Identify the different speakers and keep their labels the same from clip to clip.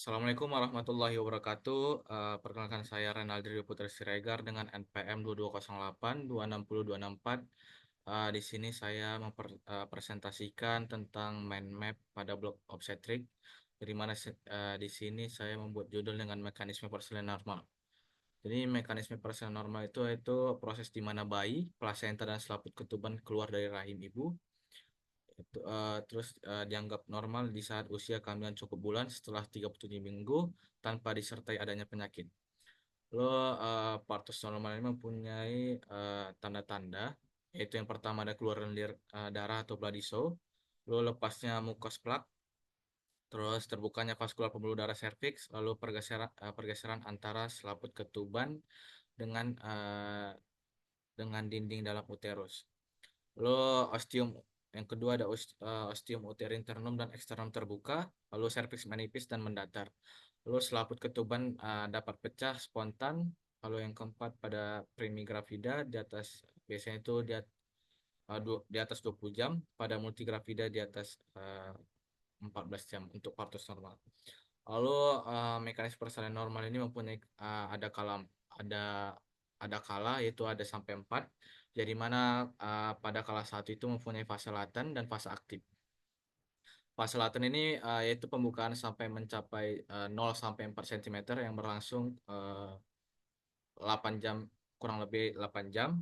Speaker 1: Assalamualaikum warahmatullahi wabarakatuh. Perkenalkan saya Renaldi Putra Siregar dengan NPM 2208 260 264. Di sini saya mempresentasikan tentang mind map pada blok obstetrik. Dari mana di sini saya membuat judul dengan mekanisme persalinan normal. Jadi mekanisme persalinan normal itu proses di mana bayi, plasenta dan selaput ketuban keluar dari rahim ibu terus dianggap normal di saat usia kehamilan cukup bulan setelah 37 minggu tanpa disertai adanya penyakit. Partus normal ini mempunyai tanda-tanda, yaitu yang pertama ada keluaran darah atau bloody show, lalu lepasnya mucus plak, terus terbukanya vaskular pembuluh darah serviks, lalu pergeseran antara selaput ketuban dengan uh, dengan dinding dalam uterus. Lalu ostium yang kedua ada ostium uteri internum dan eksternum terbuka, lalu serviks menipis dan mendatar. Lalu selaput ketuban dapat pecah spontan. Lalu yang keempat pada primigravida di atas biasanya itu di atas 20 jam, pada multigravida di atas 14 jam untuk partus normal. Lalu mekanisme persalinan normal ini mempunyai ada ada kala yaitu ada sampai 4. Jadi mana pada kala satu itu mempunyai fase laten dan fase aktif. Fase laten ini yaitu pembukaan sampai mencapai 0 sampai 4 cm yang berlangsung 8 jam, kurang lebih 8 jam.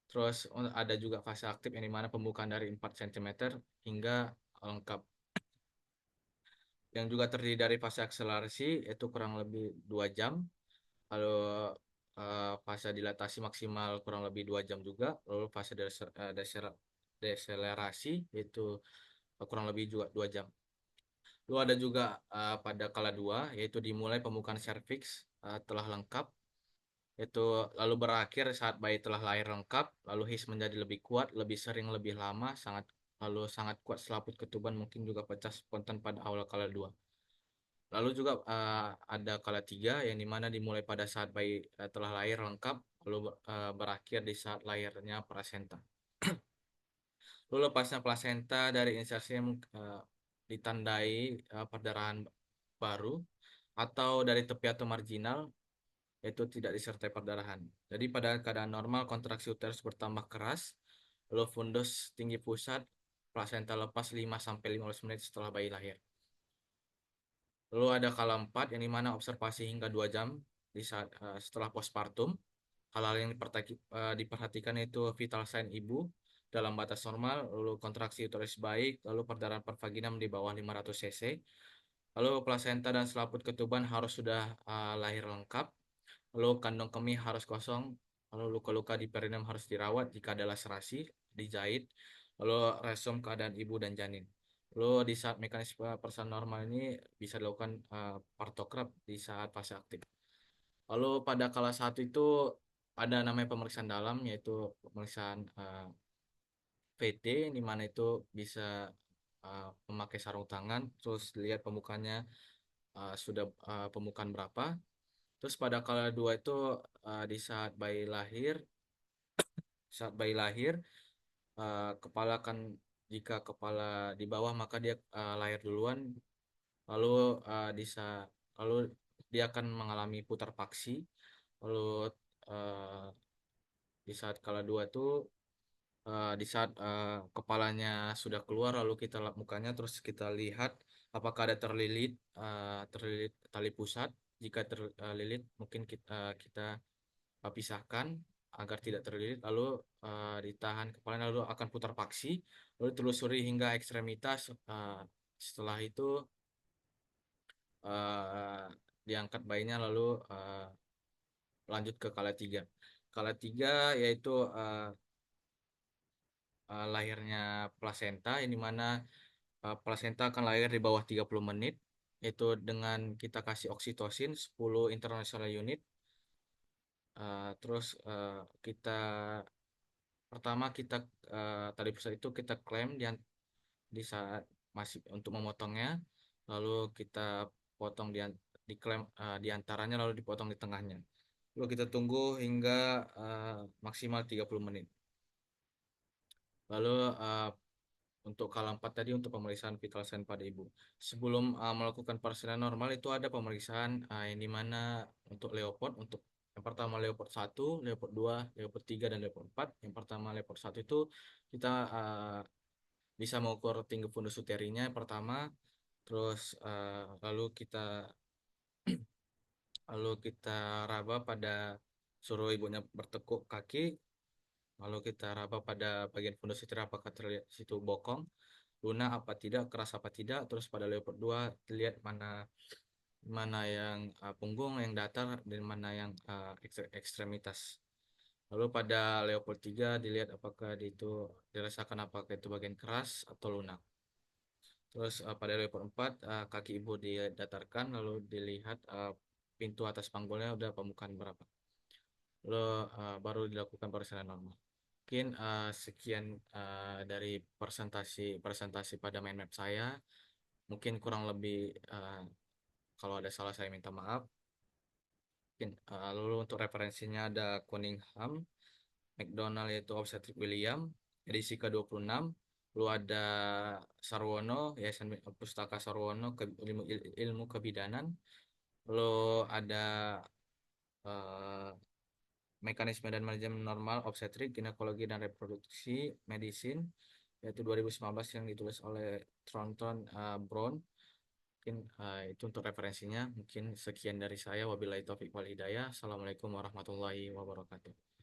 Speaker 1: Terus ada juga fase aktif yang dimana pembukaan dari 4 cm hingga lengkap. Yang juga terdiri dari fase akselerasi yaitu kurang lebih 2 jam. Lalu fase dilatasi maksimal kurang lebih 2 jam juga. Lalu fase deselerasi yaitu kurang lebih juga 2 jam. Lalu ada juga pada kala 2 yaitu dimulai pembukaan serviks telah lengkap, yaitu lalu berakhir saat bayi telah lahir lengkap, lalu his menjadi lebih kuat, lebih sering, lebih lama, sangat kuat selaput ketuban mungkin juga pecah spontan pada awal kala 2. Lalu juga ada kala 3 yang dimana dimulai pada saat bayi telah lahir lengkap, lalu berakhir di saat lahirnya plasenta. Lalu lepasnya plasenta dari insersi yang ditandai perdarahan baru atau dari tepi atau marginal, yaitu tidak disertai perdarahan. Jadi pada keadaan normal kontraksi uterus bertambah keras, lalu fundus tinggi pusat, plasenta lepas 5 sampai 15 menit setelah bayi lahir. Lalu ada kala 4 yang dimana observasi hingga 2 jam setelah postpartum. Hal-hal yang diperhatikan itu vital sign ibu dalam batas normal, lalu kontraksi uterus baik, lalu perdarahan per vaginam di bawah 500 cc. Lalu plasenta dan selaput ketuban harus sudah lahir lengkap. Lalu kandung kemih harus kosong. Lalu luka-luka di perineum harus dirawat jika ada laserasi, dijahit. Lalu resum keadaan ibu dan janin. Lalu di saat mekanisme persalinan normal ini bisa dilakukan partograf di saat fase aktif. Lalu pada kala satu itu ada namanya pemeriksaan dalam, yaitu pemeriksaan VT, di mana itu bisa memakai sarung tangan, terus lihat pembukaannya sudah pembukaan berapa. Terus pada kala 2 itu di saat bayi lahir, kepala kan jika kepala di bawah maka dia lahir duluan, lalu di saat lalu dia akan mengalami putar paksi, lalu uh, di saat kala 2 itu di saat kepalanya sudah keluar lalu kita lap mukanya terus kita lihat apakah ada terlilit tali pusat. Jika terlilit mungkin kita pisahkan agar tidak terlilit, lalu ditahan kepalanya lalu akan putar paksi, lalu telusuri hingga ekstremitas. Setelah itu uh, diangkat bayinya lalu lanjut ke kala 3. Kala 3 yaitu lahirnya plasenta, ini mana plasenta akan lahir di bawah 30 menit, yaitu dengan kita kasih oksitosin 10 international unit. Terus kita pertama kita tali pusat itu kita klaim di saat masih untuk memotongnya, lalu kita potong diklaim di antaranya lalu dipotong di tengahnya. Lalu kita tunggu hingga maksimal 30 menit. Lalu Untuk kala 4 tadi untuk pemeriksaan vital sign pada ibu. Sebelum melakukan persalinan normal itu ada pemeriksaan yang dimana untuk Leopard, untuk yang pertama Leopard 1, Leopard 2, Leopard 3, dan Leopard 4. Yang pertama Leopard 1 itu kita bisa mengukur tinggi fundus uterinya yang pertama, terus lalu kita raba pada, suruh ibunya bertekuk kaki, lalu kita raba pada bagian fundus uteri apakah terlihat situ bokong, lunak apa tidak, keras apa tidak. Terus pada leopard 2 dilihat mana mana yang punggung yang datar dan mana yang ekstremitas. Lalu pada leopard 3 dilihat apakah itu dirasakan apakah itu bagian keras atau lunak. Terus pada leopard 4 kaki ibu didatarkan lalu dilihat pintu atas panggulnya udah pembukaan berapa. Lalu baru dilakukan persalinan normal. Mungkin sekian dari presentasi presentasi pada mind map saya. Mungkin kurang lebih kalau ada salah saya minta maaf. Mungkin lalu untuk referensinya ada Cunningham, McDonald yaitu Obstetric William, edisi ke-26. Lalu ada Sarwono, Yayasan Pustaka Sarwono, ilmu kebidanan. Lalu ada eh, mekanisme dan manajemen normal obstetrik, ginekologi dan reproduksi medicine, yaitu 2019 yang ditulis oleh Thornton Brown. Mungkin itu untuk referensinya. Mungkin sekian dari saya. Wabillahi taufiq wal hidayah. Assalamualaikum warahmatullahi wabarakatuh.